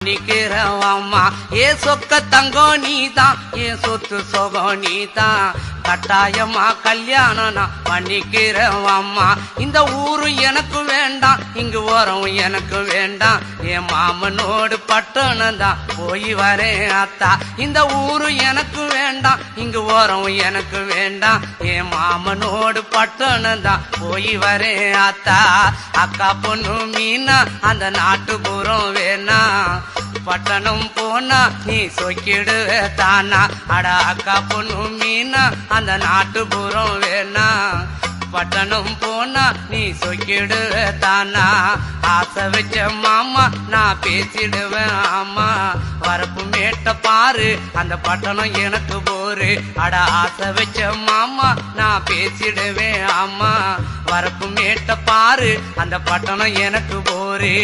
நிக்கிறவம்மா ஏ சொக்க தங்கம் நீதான் ஏ சொத்து சொகம் நீதான் கட்டாயமா கல்யாணம் நான் பண்ணிக்கிறவம்மா இந்த ஊரு எனக்கு வேண்டாம் இங்கு ஓரம் எனக்கு வேண்டாம் என் மாமனோடு பட்டணம் தான் போய் வரேன் அத்தா இந்த ஊரு எனக்கு வேண்டாம் இங்கு ஓரம் எனக்கு வேண்டாம் என் மாமனோடு பட்டணம் தான் போய் வரேன் அத்தா அக்கா பொண்ணு மீனா அந்த நாட்டுப்புறம் வேணா பட்டணம் போனா நீ சொக்கிடுவ தானா அட அக்கா பொண்ணு மீனா அந்த நாட்டுப்புறம் வேணா பட்டணம் போனா நீ சொக்கிடுவ தானா ஆசை வச்ச மாமா நான் பேசிடுவேன் ஆமா வரப்பு மேட்ட பாரு அந்த பட்டணம் எனக்கு போரு அட ஆசை வச்ச மாமா நான் பேசிடுவேன் ஆமா வரப்பு மேட்ட பாரு அந்த பட்டணம் எனக்கு போரு